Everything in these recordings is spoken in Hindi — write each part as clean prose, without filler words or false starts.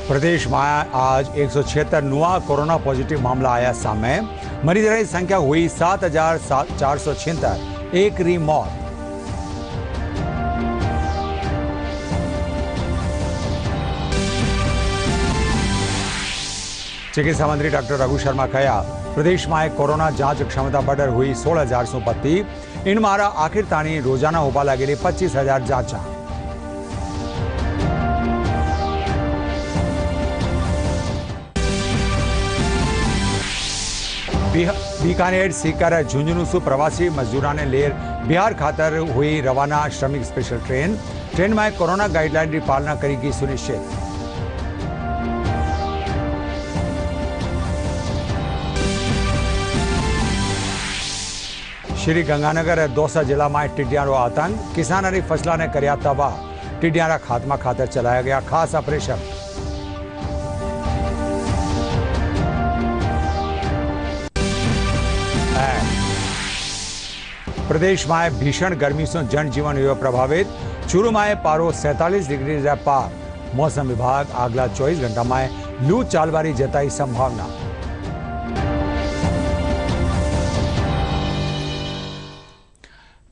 प्रदेश में आज 176 नवा कोरोना पॉजिटिव मामला आया सामने। मरीजों की संख्या हुई 7,476। एक री मौत। चिकित्सा मंत्री डॉक्टर रघु शर्मा कहा, प्रदेश में कोरोना जांच क्षमता बढ़र हुई 16,132। इन मारा आखिर ताणी रोजाना उभा लगेली 25,000 जांचा। बीकानेर सीकर झुंझुनू प्रवासी मजदूरों ने लेर बिहार खातर हुई रवाना श्रमिक स्पेशल ट्रेन में कोरोना गाइडलाइन की पालना करेगी सुनिश्चित। श्री गंगानगर और दौसा जिला में टिड्डियां आतंक। किसानों की फसलों ने कर्या तबाह। टिड्डियां खात्मा खातर चलाया गया खास ऑपरेशन। प्रदेश में भीषण गर्मी से जनजीवन हुआ प्रभावित। चूरू में पारो 47 डिग्री रह पार। मौसम विभाग आगला 24 घंटा में लू चालवारी जताई संभावना।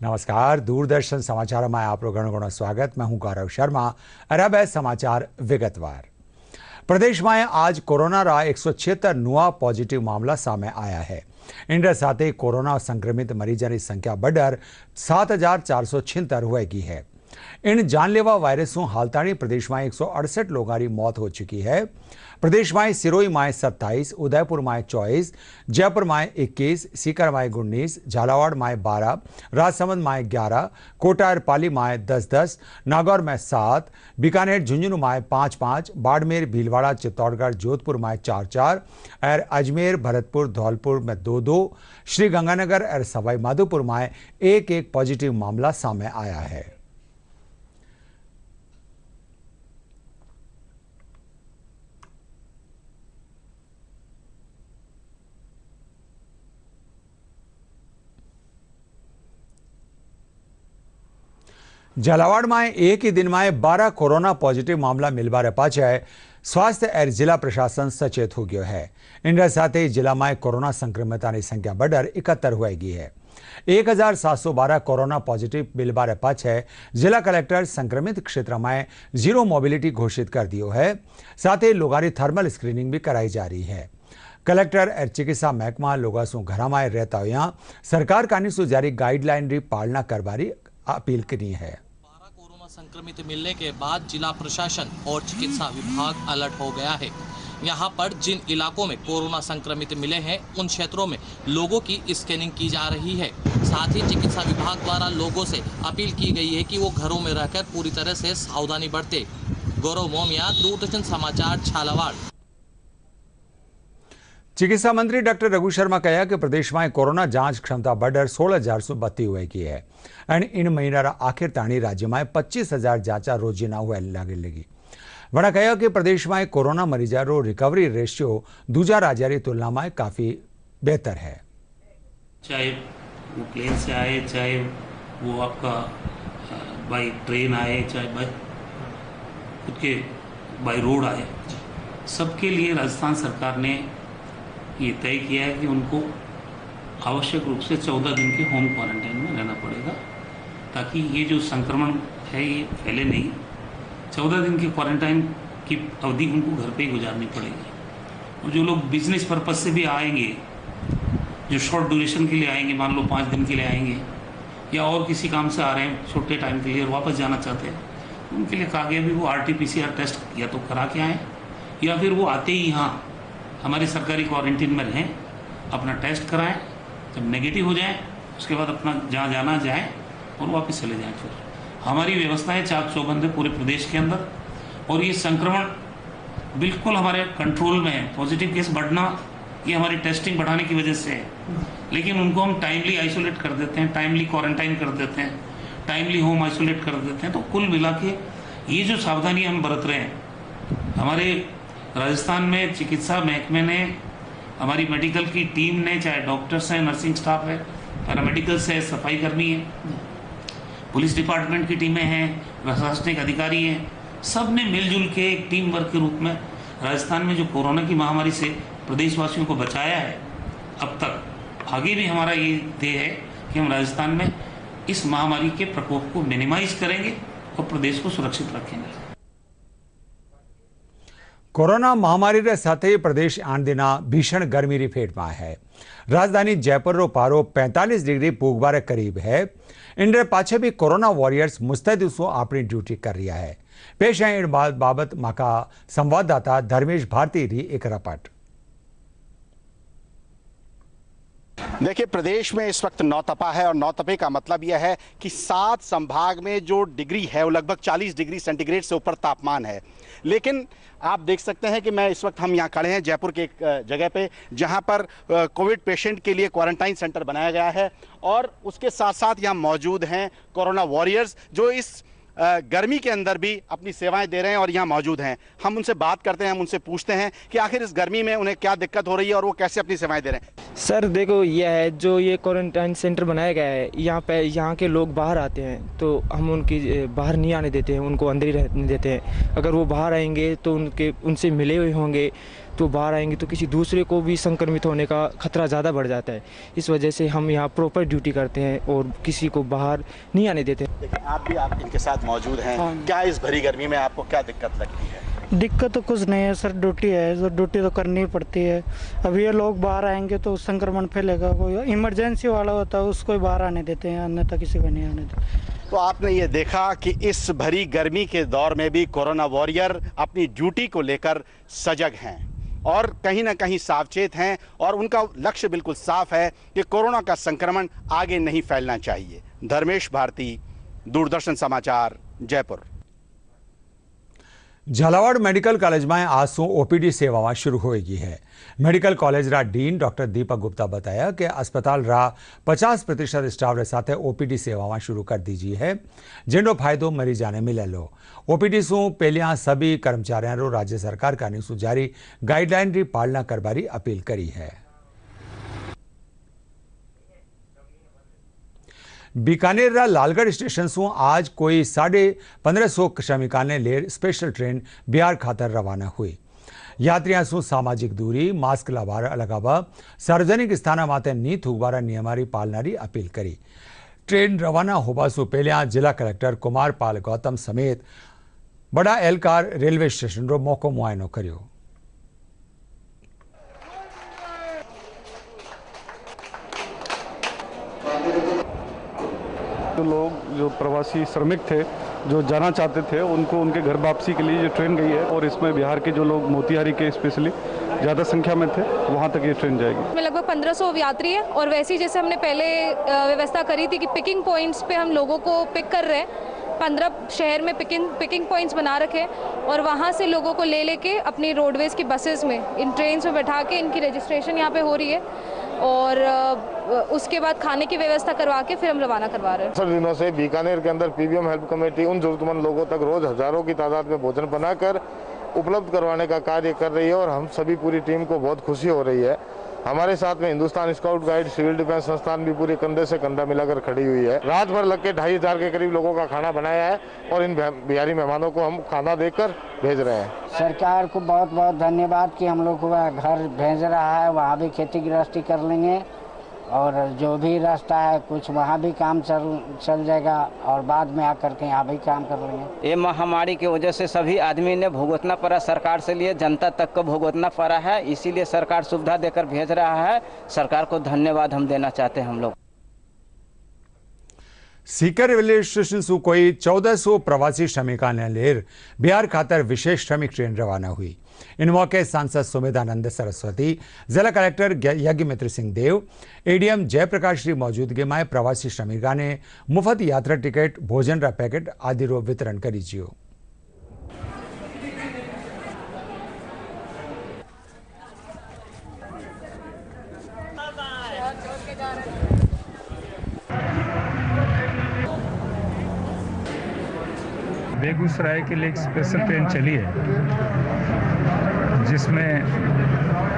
नमस्कार, दूरदर्शन समाचार में आप लोगों का स्वागत। मैं हूं गौरव शर्मा और अब है समाचार विगतवार। प्रदेश में आज कोरोना रा 176 नवा पॉजिटिव मामला सामने आया है। इनके साथ ही कोरोना संक्रमित मरीजों की संख्या बढ़कर 7,476 होगी है। इन जानलेवा वायरसों हालतानी प्रदेश में 168 लोगों की मौत हो चुकी है। प्रदेश में सिरोही में 27, उदयपुर में 24, जयपुर में 21, सीकर में 19, झालावाड़ में 12, राजसमंद में 11, कोटा और पाली में 10-10, नागौर में 7, बीकानेर झुंझुनू में 5-5, बाड़मेर भीलवाड़ा चित्तौड़गढ़ जोधपुर में 4-4 और अजमेर भरतपुर धौलपुर में 2-2, श्री गंगानगर और सवाई माधोपुर में 1-1 पॉजिटिव मामला सामने आया है। झालावाड़ में एक ही दिन में 12 कोरोना पॉजिटिव मामला मिलवा पाछे स्वास्थ्य और जिला प्रशासन सचेत हो गया है। इनके साथ ही जिला में कोरोना संक्रमितों की संख्या बढ़कर 71 होगी है। 1,712 कोरोना पॉजिटिव मिलवा पाछे जिला कलेक्टर संक्रमित क्षेत्र में जीरो मोबिलिटी घोषित कर दियो है। साथ ही लोगों की थर्मल स्क्रीनिंग भी कराई जा रही है। कलेक्टर और चिकित्सा महकमा लोगों से घर में रहता हुआ सरकार कानी से जारी गाइडलाइन की पालना करवारी अपील करी है। 12 कोरोना संक्रमित मिलने के बाद जिला प्रशासन और चिकित्सा विभाग अलर्ट हो गया है। यहां पर जिन इलाकों में कोरोना संक्रमित मिले हैं उन क्षेत्रों में लोगों की स्कैनिंग की जा रही है। साथ ही चिकित्सा विभाग द्वारा लोगों से अपील की गई है कि वो घरों में रहकर पूरी तरह से सावधानी बरते। गौरव मोमिया, दूरदर्शन समाचार, झालावाड़। चिकित्सा मंत्री डॉक्टर रघु शर्मा कहा कि प्रदेश में कोरोना जांच क्षमता बढ़कर 16,132 होगी है और इन महीना आखिर ताणी राज्य में 25,000 जांचा रोजीना हुए लगी। वड़ा कहा कि प्रदेश में कोरोना मरीजों रिकवरी रेशियो दूसरा राज्यों की तुलना में काफी बेहतर है। चाहे वो प्लेन से आए, चाहे वो आपका बाई ट्रेन आए, चाहे बाई खुद के बाई रोड आए, सबके लिए राजस्थान सरकार ने ये तय किया है कि उनको आवश्यक रूप से 14 दिन के होम क्वारंटाइन में रहना पड़ेगा, ताकि ये जो संक्रमण है ये फैले नहीं। 14 दिन की क्वारंटाइन की अवधि उनको घर पे ही गुजारनी पड़ेगी। और जो लोग बिजनेस पर्पज से भी आएंगे, जो शॉर्ट ड्यूरेशन के लिए आएंगे, मान लो 5 दिन के लिए आएंगे या और किसी काम से आ रहे हैं छोटे टाइम के लिए और वापस जाना चाहते हैं, उनके लिए कहा गया भी वो RT-PCR टेस्ट या तो करा के आएँ या फिर वो आते ही यहाँ हमारे सरकारी क्वारंटीन में रहें, अपना टेस्ट कराएं, जब नेगेटिव हो जाए उसके बाद अपना जहाँ जाना जाए और वापस चले जाएं। फिर हमारी व्यवस्थाएं चाक चौबंद है पूरे प्रदेश के अंदर और ये संक्रमण बिल्कुल हमारे कंट्रोल में है। पॉजिटिव केस बढ़ना ये हमारी टेस्टिंग बढ़ाने की वजह से है, लेकिन उनको हम टाइमली आइसोलेट कर देते हैं, टाइमली क्वारंटाइन कर देते हैं, टाइमली होम आइसोलेट कर देते हैं। तो कुल मिला के ये जो सावधानी हम बरत रहे हैं, हमारे राजस्थान में चिकित्सा महकमे ने, हमारी मेडिकल की टीम ने, चाहे डॉक्टर्स हैं, नर्सिंग स्टाफ है, पैरामेडिकल्स है, सफाई कर्मी है, पुलिस डिपार्टमेंट की टीमें हैं, प्रशासनिक अधिकारी हैं, सब ने मिलजुल के एक टीम वर्क के रूप में राजस्थान में जो कोरोना की महामारी से प्रदेशवासियों को बचाया है अब तक, आगे भी हमारा ये ध्येय है कि हम राजस्थान में इस महामारी के प्रकोप को मिनिमाइज करेंगे और प्रदेश को सुरक्षित रखेंगे। कोरोना महामारी रे साथे प्रदेश आंदिना भीषण गर्मी फेटમાં है। राजधानी जयपुर रो पारो 45 डिग्री पूगबारे करीब है। इंडे पाछे भी कोरोना वॉरियर्स मुस्तैदी सो अपनी ड्यूटी कर रहा है। पेश है इन बाबत माका संवाददाता धर्मेश भारती री एक रिपोर्ट। देखिए, प्रदेश में इस वक्त नौतपा है और नौतपे का मतलब यह है कि 7 संभाग में जो डिग्री है वो लगभग 40 डिग्री सेंटीग्रेड से ऊपर तापमान है। लेकिन आप देख सकते हैं कि हम यहाँ खड़े हैं जयपुर के एक जगह पे जहाँ पर कोविड पेशेंट के लिए क्वारंटाइन सेंटर बनाया गया है और उसके साथ साथ यहाँ मौजूद हैं कोरोना वॉरियर्स जो इस गर्मी के अंदर भी अपनी सेवाएं दे रहे हैं और यहाँ मौजूद हैं। हम उनसे बात करते हैं, हम उनसे पूछते हैं कि आखिर इस गर्मी में उन्हें क्या दिक्कत हो रही है और वो कैसे अपनी सेवाएं दे रहे हैं। सर देखो, यह है जो ये क्वारंटाइन सेंटर बनाया गया है, यहाँ के लोग बाहर आते हैं तो हम उनकी बाहर नहीं आने देते हैं, उनको अंदर ही रहने देते हैं। अगर वो बाहर आएंगे तो उनसे मिले हुए होंगे तो बाहर आएंगे तो किसी दूसरे को भी संक्रमित होने का खतरा ज़्यादा बढ़ जाता है। इस वजह से हम यहाँ प्रॉपर ड्यूटी करते हैं और किसी को बाहर नहीं आने देते। लेकिन आप इनके साथ मौजूद हैं। हाँ। क्या इस भरी गर्मी में आपको क्या दिक्कत लगती है? दिक्कत तो कुछ नहीं है सर, ड्यूटी है तो ड्यूटी तो करनी ही पड़ती है। अभी ये लोग बाहर आएंगे तो संक्रमण फैलेगा। कोई इमरजेंसी वाला होता है उसको ही बाहर आने देते हैं, अन्यथा किसी को नहीं आने देते। तो आपने ये देखा कि इस भरी गर्मी के दौर में भी कोरोना वॉरियर अपनी ड्यूटी को लेकर सजग हैं और कहीं ना कहीं सावचेत हैं और उनका लक्ष्य बिल्कुल साफ है कि कोरोना का संक्रमण आगे नहीं फैलना चाहिए। धर्मेश भारती, दूरदर्शन समाचार, जयपुर। झालावाड़ मेडिकल कॉलेज में आज से ओपीडी सेवा शुरू होगी है। मेडिकल कॉलेज रा डीन डॉक्टर दीपक गुप्ता बताया कि अस्पताल रा 50% स्टाफ रे साथ ओपीडी सेवा शुरू कर दीजिए है, जिनो फायदो मरीजा ने मिले लो। ओपीडी सु पहलिया सभी कर्मचारियों रो राज्य सरकार का जारी गाइडलाइन री पालना करवारी अपील करी है। बीकानेर रा लालगढ़ स्टेशन से आज कोई 1550 श्रमिका ने लेर स्पेशल ट्रेन बिहार खातर रवाना हुई। यात्रियों से सामाजिक दूरी, मास्क लगावा, सार्वजनिक स्थान माते नी थूकवारा नियमारी पालनारी अपील करी। ट्रेन रवाना होबा से पहले जिला कलेक्टर कुमार पाल गौतम समेत बड़ा एहलकार रेलवे स्टेशन रो मौको मुआयनो कर्यो। जो लोग जो प्रवासी श्रमिक थे जो जाना चाहते थे उनको उनके घर वापसी के लिए ये ट्रेन गई है और इसमें बिहार के जो लोग मोतिहारी के स्पेशली ज़्यादा संख्या में थे वहाँ तक ये ट्रेन जाएगी। इसमें लगभग 1500 यात्री है और वैसे ही जैसे हमने पहले व्यवस्था करी थी कि पिकिंग पॉइंट्स पे हम लोगों को पिक कर रहे हैं। 15 शहर में पिकिंग पॉइंट्स बना रखे और वहाँ से लोगों को ले लेके अपनी रोडवेज की बसेस में इन ट्रेन्स में बैठा के इनकी रजिस्ट्रेशन यहाँ पे हो रही है और उसके बाद खाने की व्यवस्था करवा के फिर हम रवाना करवा रहे हैं। सर दिनों से बीकानेर के अंदर पीबीएम हेल्प कमेटी उन जरूरतमंद लोगों तक रोज हजारों की तादाद में भोजन बनाकर उपलब्ध करवाने का कार्य कर रही है और हम सभी पूरी टीम को बहुत खुशी हो रही है। हमारे साथ में Hindustan scout guide, civil defence संस्थान भी पूरी कंधे से कंधा मिलाकर खड़ी हुई है। रात भर लग के 2500 के करीब लोगों का खाना बनाया है और इन बिहारी मेहमानों को हम खाना देकर भेज रहे हैं। सरकार को बहुत बहुत धन्यवाद कि हम लोग को घर भेज रहा है, वहाँ भी खेती गृहस्थी कर लेंगे और जो भी रास्ता है कुछ वहाँ भी काम चल जाएगा और बाद में आकर के यहाँ भी काम कर लेंगे। ये महामारी की वजह से सभी आदमी ने भुगतना पड़ा, सरकार से लिए जनता तक को भुगतना पड़ा है, इसीलिए सरकार सुविधा देकर भेज रहा है। सरकार को धन्यवाद हम देना चाहते हैं। हम लोग सीकर रेलवे स्टेशन से कोई 1400 प्रवासी श्रमिका ने लेर बिहार खातर विशेष श्रमिक ट्रेन रवाना हुई। इन मौके सांसद सुमेधानंद सरस्वती, जिला कलेक्टर यज्ञमित्र सिंह देव, एडीएम जयप्रकाश की मौजूदगी में प्रवासी श्रमिका ने मुफ्त यात्रा टिकट, भोजन रा पैकेट आदि रो वितरण करी जियो। बेगूसराय के लिए एक स्पेशल ट्रेन चली है जिसमें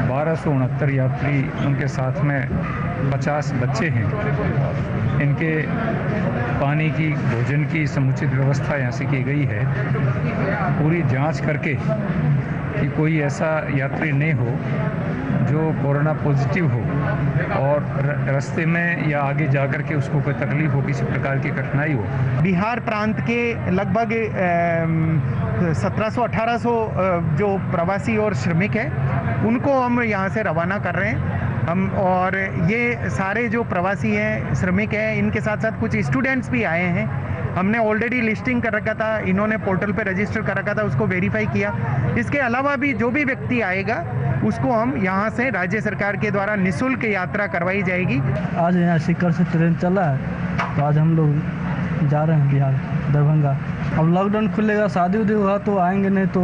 1269 यात्री, उनके साथ में 50 बच्चे हैं। इनके पानी की, भोजन की समुचित व्यवस्था यहाँ से की गई है। पूरी जांच करके कि कोई ऐसा यात्री नहीं हो जो कोरोना पॉजिटिव हो और रास्ते में या आगे जाकर के उसको कोई तकलीफ हो, किसी प्रकार की कठिनाई हो। बिहार प्रांत के लगभग 1700-1800 जो प्रवासी और श्रमिक हैं उनको हम यहाँ से रवाना कर रहे हैं हम। और ये सारे जो प्रवासी हैं, श्रमिक हैं, इनके साथ साथ कुछ स्टूडेंट्स भी आए हैं। हमने ऑलरेडी लिस्टिंग कर रखा था, इन्होंने पोर्टल पे रजिस्टर कर रखा था, उसको वेरीफाई किया। इसके अलावा भी जो भी व्यक्ति आएगा उसको हम यहाँ से राज्य सरकार के द्वारा निःशुल्क यात्रा करवाई जाएगी। आज यहाँ सीकर से ट्रेन चला है तो आज हम लोग जा रहे हैं बिहार, दरभंगा। अब लॉकडाउन खुलेगा, शादी उदी हुआ तो आएंगे, नहीं तो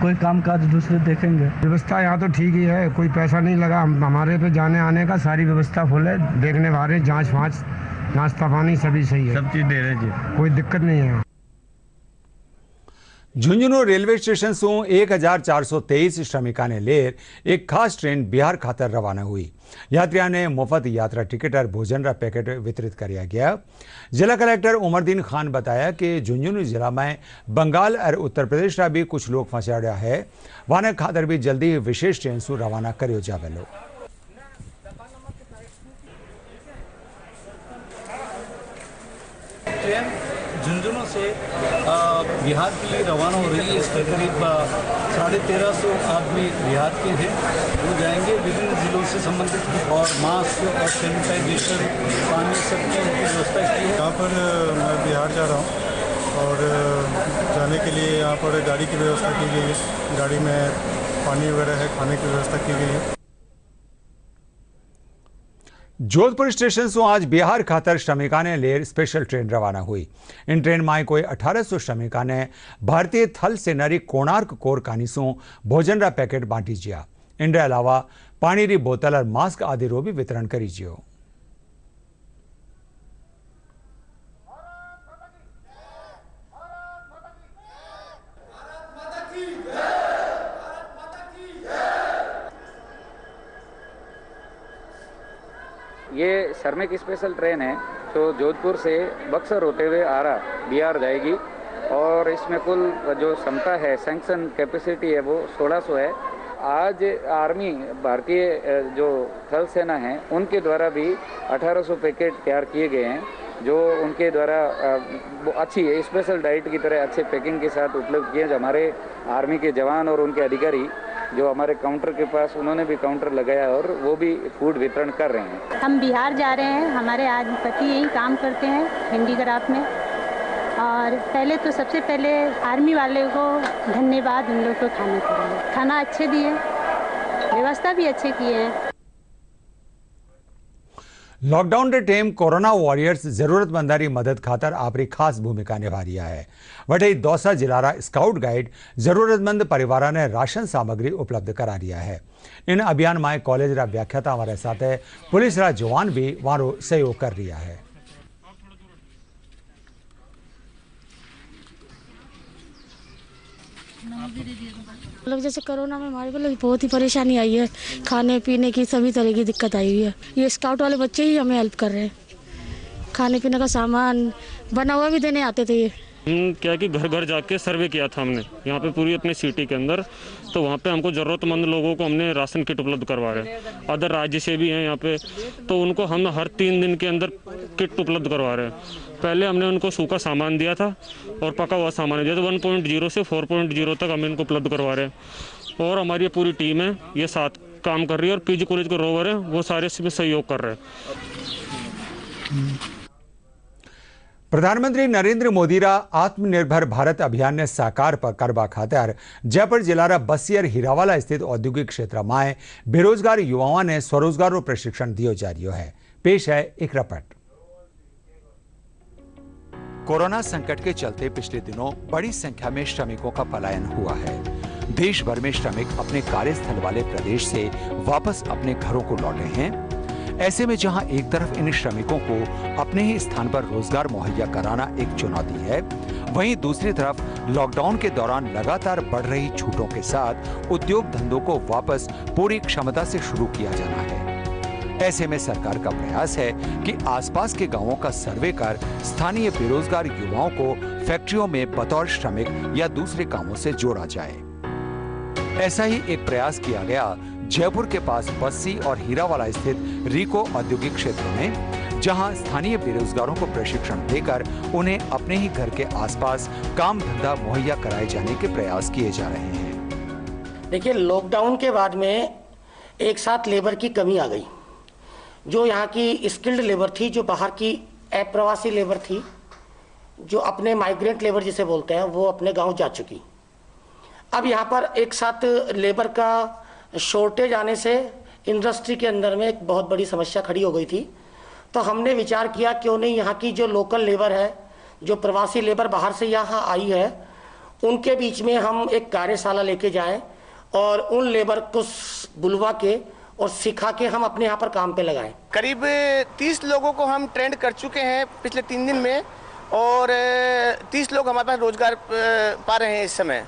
कोई काम काज दूसरे देखेंगे। व्यवस्था यहाँ तो ठीक ही है, कोई पैसा नहीं लगा हमारे पे जाने आने का, सारी व्यवस्था फुल है, देखने वाले जाँच वाँच नाश्ता पानी सभी सही है, सब चीज़ दे रहे जी, कोई दिक्कत नहीं है। झुंझुनू रेलवे स्टेशन से 1423 श्रमिकाने लेर एक खास ट्रेन बिहार खातर रवाना हुई। यात्रियों ने मुफ्त यात्रा टिकट और भोजन का पैकेट वितरित किया गया। जिला कलेक्टर उमरदीन खान बताया कि झुंझुनू जिला में बंगाल और उत्तर प्रदेश का भी कुछ लोग फंसा रहा है, वहां खातर भी जल्दी ही विशेष ट्रेन से रवाना करियो जावेलो। ट्रेन झुंझुनू से बिहार के लिए रवाना हो रही है। इसमें करीब 1350 आदमी बिहार के हैं, वो जाएंगे। विभिन्न जिलों से संबंधित और मास्क और सैनिटाइजेशन, पानी, सबकी उनकी व्यवस्था की है। यहाँ पर मैं बिहार जा रहा हूँ और जाने के लिए यहाँ पर गाड़ी की व्यवस्था की गई है। गाड़ी में पानी वगैरह है, खाने की व्यवस्था की गई है। जोधपुर स्टेशन से आज बिहार खातर श्रमिका ने लेर स्पेशल ट्रेन रवाना हुई। इन ट्रेन में कोई 1800 श्रमिका ने भारतीय थल सेनारी कोणार्क कोर कानी से भोजन रा पैकेट बांटी जिया। इन अलावा पानी री बोतल और मास्क आदि रो भी वितरण करी जियो। ये श्रमिक स्पेशल ट्रेन है जो जोधपुर से बक्सर होते हुए आरा बिहार जाएगी और इसमें कुल जो क्षमता है, सैंक्शन कैपेसिटी है, वो 1600 है। आज आर्मी, भारतीय जो थल सेना है, उनके द्वारा भी 1800 पैकेट तैयार किए गए हैं जो उनके द्वारा अच्छी स्पेशल डाइट की तरह अच्छे पैकिंग के साथ उपलब्ध किए। जो हमारे आर्मी के जवान और उनके अधिकारी जो हमारे काउंटर के पास, उन्होंने भी काउंटर लगाया और वो भी फूड वितरण कर रहे हैं। हम बिहार जा रहे हैं, हमारे आज पति यही काम करते हैं हैंडीक्राफ्ट में। और पहले तो सबसे पहले आर्मी वाले को धन्यवाद उन लोग को खाने के लिए। खाना अच्छे दिए, व्यवस्था भी अच्छे किए हैं। लॉकडाउन के टाइम कोरोना वॉरियर्स जरूरतमंदारी मदद खातर आपरी खास भूमिका निभा रहा है। वटे दौसा जिलारा स्काउट गाइड जरूरतमंद परिवार ने राशन सामग्री उपलब्ध करा दिया है। इन अभियान में कॉलेज रा व्याख्याता हमारे साथ है, पुलिस रा जवान भी वारो सहयोग कर रहा है। मतलब जैसे कोरोना में हमारे को बहुत ही परेशानी आई है, खाने पीने की सभी तरह की दिक्कत आई हुई है। ये स्काउट वाले बच्चे ही हमें हेल्प कर रहे हैं, खाने पीने का सामान बना हुआ भी देने आते थे। ये क्या कि घर घर जाके सर्वे किया था हमने यहाँ पे पूरी अपनी सिटी के अंदर, तो वहाँ पे हमको ज़रूरतमंद लोगों को हमने राशन किट उपलब्ध करवा रहे हैं। अदर राज्य से भी हैं यहाँ पे, तो उनको हम हर 3 दिन के अंदर किट उपलब्ध करवा रहे हैं। पहले हमने उनको सूखा सामान दिया था और पका हुआ सामान दिया था। 1.0 से 4.0 तक हम इनको उपलब्ध करवा रहे हैं। और हमारी पूरी टीम है, ये साथ काम कर रही है और पीजी कॉलेज के रोवर हैं, वो सारे इसमें सहयोग कर रहे हैं। प्रधानमंत्री नरेंद्र मोदी रा आत्मनिर्भर भारत अभियान ने साकार करवा खातर जयपुर जिला रा बसियर हीरावाला स्थित औद्योगिक क्षेत्र में बेरोजगार युवाओं ने स्वरोजगार प्रशिक्षण दियो जा रही है। पेश है एक रिपोर्ट। कोरोना संकट के चलते पिछले दिनों बड़ी संख्या में श्रमिकों का पलायन हुआ है। देश भर में श्रमिक अपने कार्यस्थल वाले प्रदेश से वापस अपने घरों को लौटे हैं। ऐसे में जहां एक तरफ इन श्रमिकों को अपने ही स्थान पर रोजगार मुहैया कराना एक चुनौती है, वहीं दूसरी तरफ लॉकडाउन के दौरान लगातार बढ़ रही छूटों के साथ उद्योग धंधों को वापस पूरी क्षमता से शुरू किया जाना है। ऐसे में सरकार का प्रयास है कि आसपास के गांवों का सर्वे कर स्थानीय बेरोजगार युवाओं को फैक्ट्रियों में बतौर श्रमिक या दूसरे कामों से जोड़ा जाए। ऐसा ही एक प्रयास किया गया जयपुर के पास बस्सी और हीरावाला स्थित रीको औद्योगिक क्षेत्र में, जहां स्थानीय बेरोजगारों को प्रशिक्षण देकर उन्हें अपने ही घर के आसपास काम धंधा मुहैया कराए जाने के प्रयास किए जा रहे हैं। देखिए, लॉकडाउन के बाद में एक साथ लेबर की कमी आ गई। जो यहाँ की स्किल्ड लेबर थी, जो बाहर की अप्रवासी लेबर थी, जो अपने माइग्रेंट लेबर जिसे बोलते हैं, वो अपने गांव जा चुकी। अब यहाँ पर एक साथ लेबर का शॉर्टेज आने से इंडस्ट्री के अंदर में एक बहुत बड़ी समस्या खड़ी हो गई थी। तो हमने विचार किया क्यों नहीं यहाँ की जो लोकल लेबर है, जो प्रवासी लेबर बाहर से यहाँ आई है, उनके बीच में हम एक कार्यशाला लेके जाएं और उन लेबर को बुलवा के और सिखा के हम अपने यहाँ पर काम पे लगाएं। करीब 30 लोगों को हम ट्रेंड कर चुके हैं पिछले 3 दिन में, और 30 लोग हमारे पास रोजगार पा रहे हैं इस समय।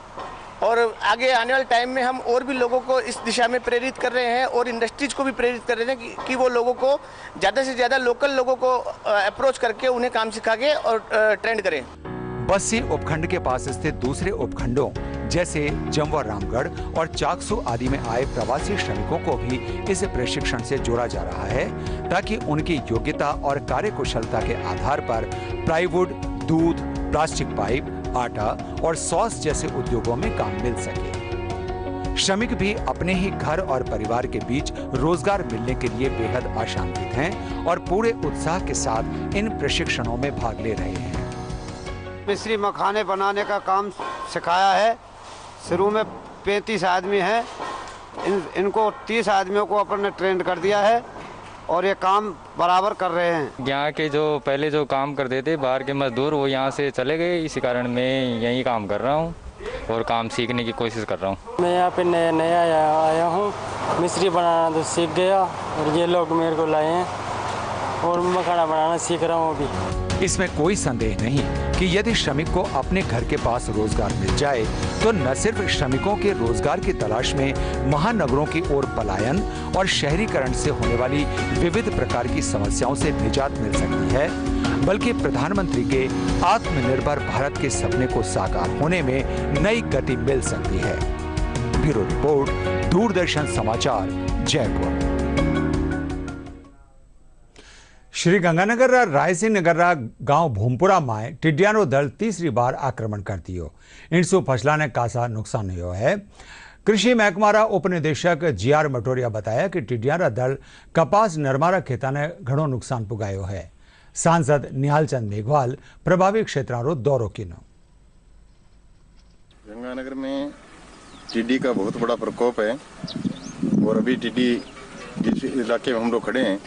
और आगे आने वाले टाइम में हम और भी लोगों को इस दिशा में प्रेरित कर रहे हैं और इंडस्ट्रीज को भी प्रेरित कर रहे हैं कि वो लोगों को ज़्यादा से ज़्यादा लोकल लोगों को अप्रोच करके उन्हें काम सिखा के और ट्रेंड करें। बस्सी उपखंड के पास स्थित दूसरे उपखंडों जैसे जमवर रामगढ़ और चाकसू आदि में आए प्रवासी श्रमिकों को भी इस प्रशिक्षण से जोड़ा जा रहा है, ताकि उनकी योग्यता और कार्यकुशलता के आधार पर प्लाईवुड, दूध, प्लास्टिक पाइप, आटा और सॉस जैसे उद्योगों में काम मिल सके। श्रमिक भी अपने ही घर और परिवार के बीच रोजगार मिलने के लिए बेहद आशान्वित हैं और पूरे उत्साह के साथ इन प्रशिक्षणों में भाग ले रहे हैं। मिश्री मखाने बनाने का काम सिखाया है। शुरू में 35 आदमी हैं, इनको 30 आदमियों को अपन ने ट्रेंड कर दिया है और ये काम बराबर कर रहे हैं। यहाँ के जो पहले जो काम करते थे बाहर के मजदूर, वो यहाँ से चले गए, इसी कारण मैं यहीं काम कर रहा हूँ और काम सीखने की कोशिश कर रहा हूँ। मैं यहाँ पे नया आया हूँ, मिश्री बनाना तो सीख गया और ये लोग मेरे को लाए हैं और मखाना बनाना सीख रहा हूँ अभी। इसमें कोई संदेह नहीं कि यदि श्रमिक को अपने घर के पास रोजगार मिल जाए तो न सिर्फ श्रमिकों के रोजगार की तलाश में महानगरों की ओर पलायन और शहरीकरण से होने वाली विविध प्रकार की समस्याओं से निजात मिल सकती है, बल्कि प्रधानमंत्री के आत्मनिर्भर भारत के सपने को साकार होने में नई गति मिल सकती है। ब्यूरो रिपोर्ट, दूरदर्शन समाचार, जयपुर। श्री गंगानगर रायसिंह नगर गांव भूमपुरा में टिड्डियानो दल तीसरी बार आक्रमण करती हो। इनसु फसला ने कासा नुकसान हुआ है। कृषि महकमारा उपनिदेशक जीआर मटोरिया बताया कि टिड्डियारा दल कपास नरमारा खेता ने घणो नुकसान पुगायो है। सांसद निहालचंद मेघवाल प्रभावित क्षेत्रों दौरो कीनो। गंगानगर में टिड्डी का बहुत बड़ा प्रकोप है और अभी टिड्डी जिस इलाके में हम लोग खड़े हैं,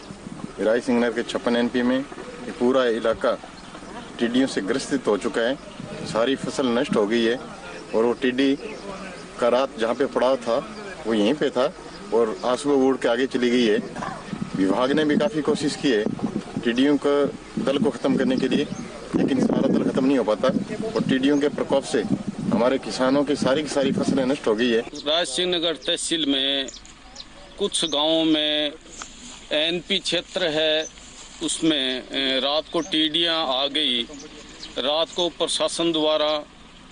रायसिंह नगर के 56 एनपी में, ये पूरा इलाका टिड्डियों से ग्रसित हो चुका है। सारी फसल नष्ट हो गई है और वो टिड्डी का रात जहाँ पे पड़ाव था वो यहीं पे था और आज सुबह उड़ के आगे चली गई है। विभाग ने भी काफ़ी कोशिश की है टिड्डियों का दल को ख़त्म करने के लिए, लेकिन सारा दल ख़त्म नहीं हो पाता और टिड्डियों के प्रकोप से हमारे किसानों की सारी फसलें नष्ट हो गई है। रायसिंह नगर तहसील में कुछ गाँवों में एनपी क्षेत्र है, उसमें रात को टिड्डियाँ आ गई। रात को प्रशासन द्वारा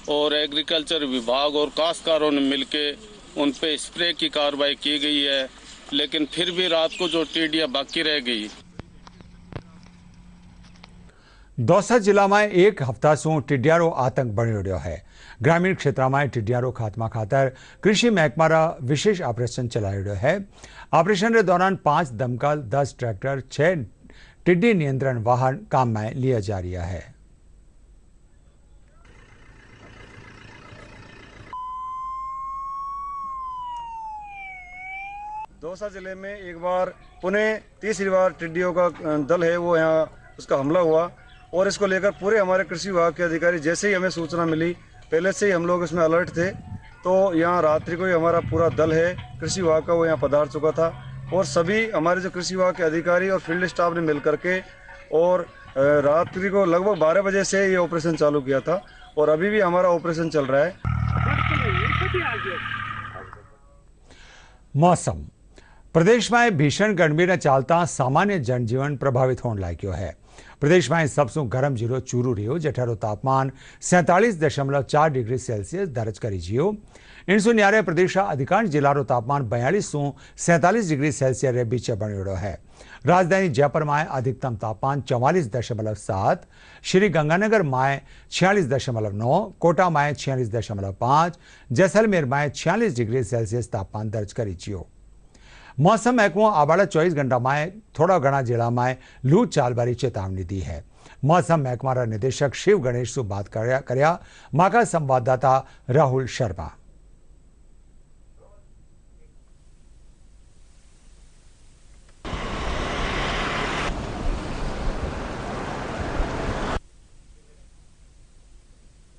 और एग्रीकल्चर विभाग और काश्तकारों ने मिलके उन पे स्प्रे की कार्रवाई की गई है, लेकिन फिर भी रात को जो टिड्डियाँ बाकी रह गई। दौसा जिला में एक हफ्ता सु टिड्डियारो आतंक बनी रह्यो है। ग्रामीण क्षेत्र में टिड्डियारो खात्मा खातर कृषि महकमारा विशेष ऑपरेशन चलाई रह्यो है। ऑपरेशन के दौरान 5 दमकल, 10 ट्रैक्टर, 6 टिड्डी नियंत्रण वाहन काम में लिया जा रहा है। दौसा जिले में एक बार पुनः तीसरी बार टिड्डियों का दल है वो यहाँ उसका हमला हुआ और इसको लेकर पूरे हमारे कृषि विभाग के अधिकारी, जैसे ही हमें सूचना मिली, पहले से ही हम लोग इसमें अलर्ट थे, तो यहाँ रात्रि को ही हमारा पूरा दल है कृषि विभाग का वो यहाँ पधार चुका था और सभी हमारे जो कृषि विभाग के अधिकारी और फील्ड स्टाफ ने मिल करके और रात्रि को लगभग 12 बजे से ये ऑपरेशन चालू किया था और अभी भी हमारा ऑपरेशन चल रहा है। मौसम। प्रदेश में भीषण गर्मी ने चालता सामान्य जनजीवन प्रभावित होने लाग्यो है। प्रदेश में सबसे गरम जिलो चूरू रह्यो, जेठारो तापमान 47.4 डिग्री सेल्सियस दर्ज करी जियो। इनसु न्यारे प्रदेश अधिकांश जिलारो तापमान 42 डिग्री सेल्सियस रे बीचे बणियोड़ो है। राजधानी जयपुर में अधिकतम तापमान 44.7, श्री गंगानगर में 46.9, कोटा में 46.5, जैसलमेर में 46 डिग्री सेल्सियस तापमान दर्ज करी जियो। मौसम महकमो आबाड़ा 24 घंटा में थोड़ा घना जिला में लू चालबारी चेतावनी दी है। मौसम महकमा निदेशक शिव गणेश से बात कर्या माका संवाददाता राहुल शर्मा।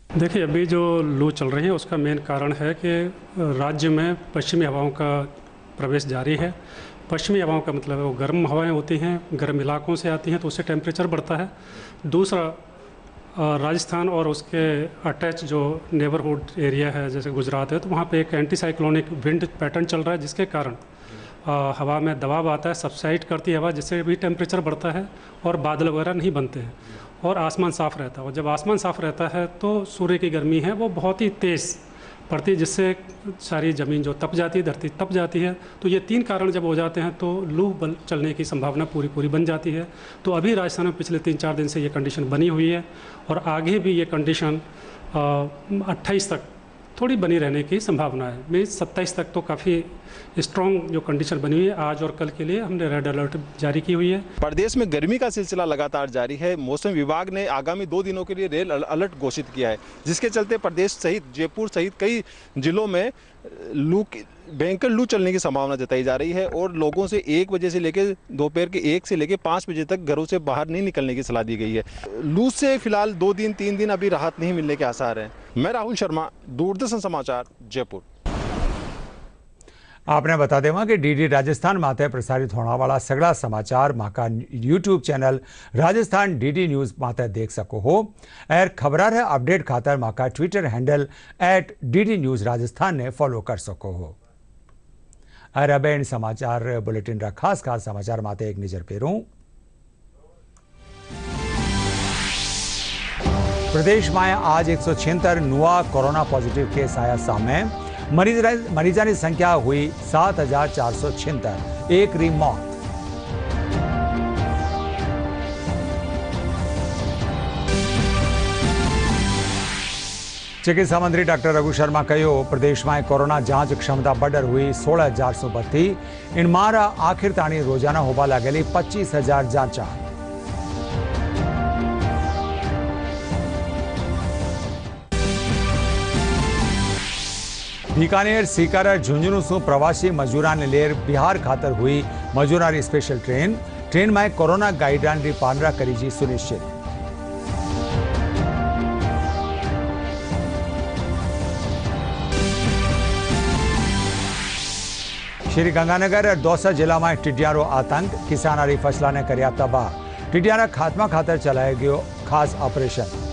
देखिए, अभी जो लू चल रही है उसका मेन कारण है कि राज्य में पश्चिमी हवाओं का प्रवेश जारी है। पश्चिमी हवाओं का मतलब है वो गर्म हवाएं होती हैं, गर्म इलाकों से आती हैं, तो उससे टेम्परेचर बढ़ता है। दूसरा, राजस्थान और उसके अटैच जो नेबरहुड एरिया है जैसे गुजरात है, तो वहाँ पे एक एंटी साइक्लोनिक विंड पैटर्न चल रहा है, जिसके कारण हवा में दबाव आता है, सबसाइड करती है हवा, जिससे भी टेम्परेचर बढ़ता है और बादल वगैरह नहीं बनते हैं और आसमान साफ़ रहता है। और जब आसमान साफ़ रहता है तो सूर्य की गर्मी है वो बहुत ही तेज़ पड़ती है, जिससे सारी ज़मीन जो तप जाती है, धरती तप जाती है। तो ये तीन कारण जब हो जाते हैं तो लू चलने की संभावना पूरी बन जाती है। तो अभी राजस्थान में पिछले 3-4 दिन से ये कंडीशन बनी हुई है और आगे भी ये कंडीशन 28 तक थोड़ी बनी रहने की संभावना है। मैं 27 तक तो काफ़ी स्ट्रॉन्ग जो कंडीशन बनी हुई है। आज और कल के लिए हमने रेड अलर्ट जारी की हुई है। प्रदेश में गर्मी का सिलसिला लगातार जारी है। मौसम विभाग ने आगामी 2 दिनों के लिए रेड अलर्ट घोषित किया है, जिसके चलते प्रदेश सहित जयपुर सहित कई जिलों में भयंकर लू चलने की संभावना जताई जा रही है और लोगों से 1 बजे से लेकर दोपहर के 1 से लेकर 5 बजे तक घरों से बाहर नहीं निकलने की सलाह दी गई है। लू से फिलहाल 2 दिन 3 दिन अभी राहत नहीं मिलने के आसार हैं। मैं राहुल शर्मा, दूरदर्शन समाचार, जयपुर। आपने बता देवा कि डीडी राजस्थान माते प्रसारित होने वाला सगला समाचार माका YouTube channel Rajasthan DD news माते देख सको हो। और खबरार है अपडेट खातर माका Twitter handle @DD news Rajasthan ने फॉलो कर सको हो। और अब इन समाचार बुलेटिन रा खास समाचार माते एक नजर पेरूं। प्रदेश में आज 176 नुआ कोरोना पॉजिटिव केस आया सामने। मरीजा की संख्या हुई 7476, एक री मौत। चिकित्सा मंत्री डॉक्टर रघु शर्मा कहो, प्रदेश में कोरोना जांच क्षमता बढ़र हुई 16,132। इन मारा आखिर ताणी रोजाना होबा लागेली 25,000 जांचा। बीकानेर सीकर झुंझुनू सु प्रवासी मजूरा ने लेर बिहार खातर हुई मजूरारी स्पेशल ट्रेन में कोरोना गाइडलाइन री पालना करी जी सुनिश्चित। श्री गंगानगर और दौसा जिला में टिड्डियारो आतंक, किसानारी फसला ने कर्या तबाह। टिड्डियारा खात्मा खातर चलाया गयो खास ऑपरेशन।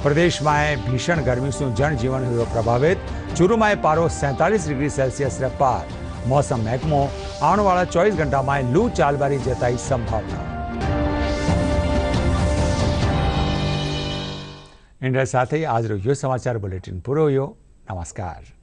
प्रदेश में भीषण गर्मी से जनजीवन हुआ प्रभावित। चूरू में पारो 47 डिग्री सेल्सियस रे पार। मौसम महकमो आने वाला 24 घंटा में लू चालबारी जताई संभावना। इन साथ ही आज रो यो समाचार बुलेटिन पूरो हुयो। नमस्कार।